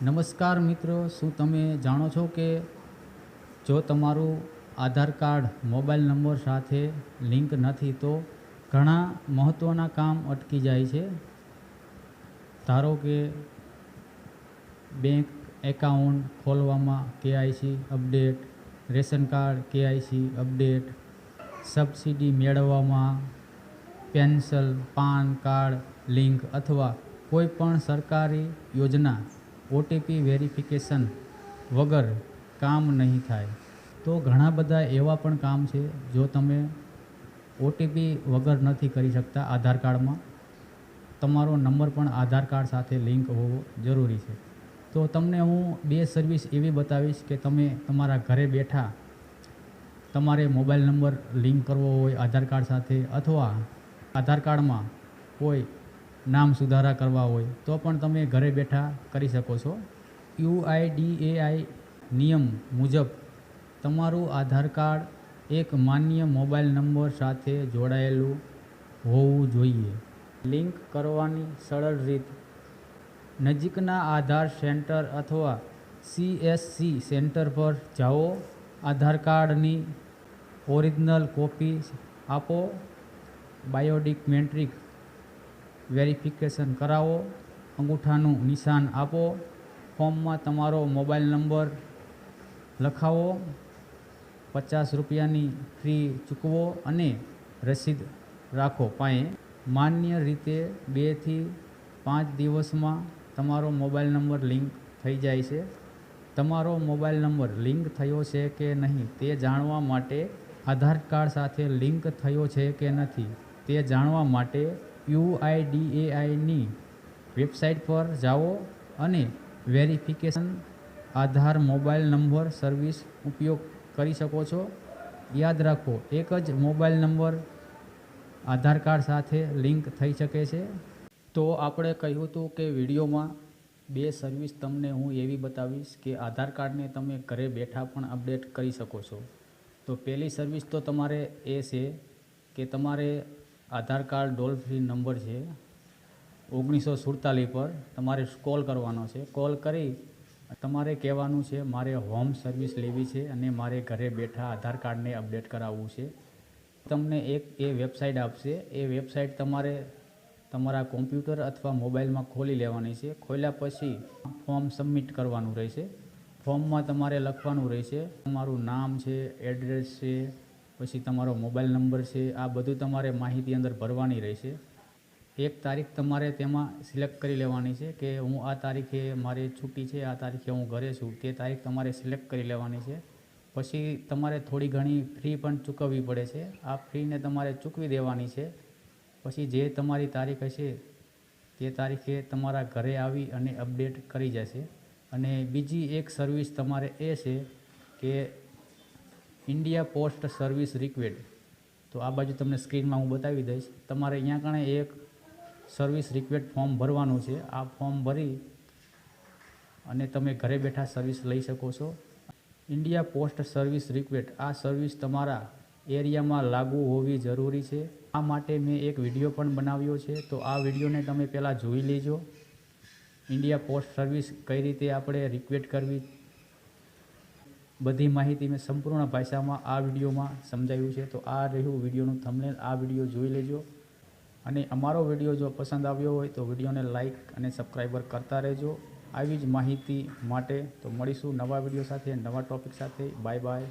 નમસ્કાર મિત્રો, શું તમે જાણો છો કે જો તમારું આધાર કાર્ડ મોબાઈલ નંબર સાથે લિંક નથી તો ઘણા મહત્ત્વના કામ અટકી જાય છે. ધારો કે બેંક એકાઉન્ટ ખોલવામાં KYC update, ration card KYC update, subsidy મેળવવામાં, પેન્શન, પાન કાર્ડ લિંક અથવા કોઈ પણ સરકારી યોજના ઓટીપી વેરિફિકેશન વગર કામ નહીં થાય. તો ઘણા બધા એવા પણ કામ છે જો તમે ઓટીપી વગર નથી કરી શકતા. આધાર કાર્ડમાં તમારો નંબર પણ આધાર કાર્ડ સાથે લિંક હોવો જરૂરી છે. તો તમને હું 2 સર્વિસ એવી બતાવીશ કે તમે તમારા ઘરે બેઠા તમારે મોબાઈલ નંબર લિંક કરવો હોય આધાર કાર્ડ સાથે, અથવા આધાર કાર્ડમાં કોઈ નામ સુધારા કરવા હોય તો પણ તમે ઘરે બેઠા કરી શકો છો. યુઆઈડીએઆઈ નિયમ મુજબ તમારું આધાર કાર્ડ એક માન્ય મોબાઈલ નંબર સાથે જોડાયેલું હોવું જોઈએ. લિંક કરવાની સરળ રીત: નજીકના આધાર સેન્ટર અથવા સીએસસી સેન્ટર પર જાઓ, આધાર કાર્ડની ઓરિજિનલ કોપી આપો, બાયોમેટ્રિક વેરિફિકેશન કરાવો, અંગૂઠાનું નિશાન આપો, ફોર્મમાં તમારો મોબાઈલ નંબર લખાવો, ₹50ની ફી ચૂકવો અને રસીદ રાખો પાસે. માન્ય રીતે 2 થી 5 દિવસમાં તમારો મોબાઈલ નંબર લિંક થઈ જાય છે. તમારો મોબાઈલ નંબર લિંક થયો છે કે નહીં તે જાણવા માટે આધાર કાર્ડ સાથે લિંક થયો છે કે નથી તે જાણવા માટે યુઆઈડીએઆઈની વેબસાઇટ પર જાઓ અને વેરિફિકેશન આધાર મોબાઈલ નંબર સર્વિસ ઉપયોગ કરી શકો છો. યાદ રાખો, એક જ મોબાઈલ નંબર આધાર કાર્ડ સાથે લિંક થઈ શકે છે. તો આપણે કહ્યું હતું કે વિડીયોમાં 2 સર્વિસ તમને હું એવી બતાવીશ કે આધાર કાર્ડને તમે ઘરે બેઠા પણ અપડેટ કરી શકો છો. તો પહેલી સર્વિસ તો તમારે એ છે કે તમારે આધાર કાર્ડ ટોલ ફ્રી નંબર છે 1947 પર તમારે કોલ કરવાનો છે. કોલ કરી તમારે કહેવાનું છે મારે હોમ સર્વિસ લેવી છે અને મારે ઘરે બેઠા આધાર કાર્ડને અપડેટ કરાવવું છે. તમને એક એ વેબસાઇટ આપશે. એ વેબસાઇટ તમારે તમારા કોમ્પ્યુટર અથવા મોબાઈલમાં ખોલી લેવાની છે. ખોલ્યા પછી ફોર્મ સબમિટ કરવાનું રહેશે. ફોર્મમાં તમારે લખવાનું રહેશે તમારું નામ છે, એડ્રેસ છે, પછી તમારો મોબાઈલ નંબર છે. આ બધું તમારે માહિતી અંદર ભરવાની રહેશે. એક તારીખ તમારે તેમાં સિલેક્ટ કરી લેવાની છે કે હું આ તારીખે મારે છૂટી છે, આ તારીખે હું ઘરે છું, તે તારીખ તમારે સિલેક્ટ કરી લેવાની છે. પછી તમારે થોડી ઘણી ફી પણ ચૂકવવી પડે છે. આ ફીને તમારે ચૂકવી દેવાની છે. પછી જે તમારી તારીખ હશે તે તારીખે તમારા ઘરે આવી અને અપડેટ કરી જશે. અને બીજી એક સર્વિસ તમારે એ છે કે ઇન્ડિયા પોસ્ટ સર્વિસ રિક્વેસ્ટ. તો આ બાજુ તમને સ્ક્રીનમાં હું બતાવી દઈશ. તમારે અહીંયા કણે એક સર્વિસ રિક્વેસ્ટ ફોર્મ ભરવાનું છે. આ ફોર્મ ભરી અને તમે ઘરે બેઠા સર્વિસ લઈ શકો છો. ઇન્ડિયા પોસ્ટ સર્વિસ રિક્વેસ્ટ આ સર્વિસ તમારા એરિયામાં લાગુ હોવી જરૂરી છે. આ માટે મેં એક વિડીયો પણ બનાવ્યો છે. તો આ વિડીયોને તમે પહેલાં જોઈ લેજો. ઇન્ડિયા પોસ્ટ સર્વિસ કઈ રીતે આપણે રિક્વેસ્ટ કરવી, બધી માહિતી મેં સંપૂર્ણ ભાષામાં આ વિડીયોમાં સમજાવ્યું છે. તો આ રહ્યું વિડીયોનું થંબનેલ. આ વિડીયો જોઈ લેજો અને અમારો વિડીયો જો પસંદ આવ્યો હોય તો વિડીયોને લાઇક અને સબસ્ક્રાઈબર કરતા રહેજો. આવી જ માહિતી માટે તો મળીશું નવા વિડીયો સાથે, નવા ટૉપિક સાથે. Bye bye.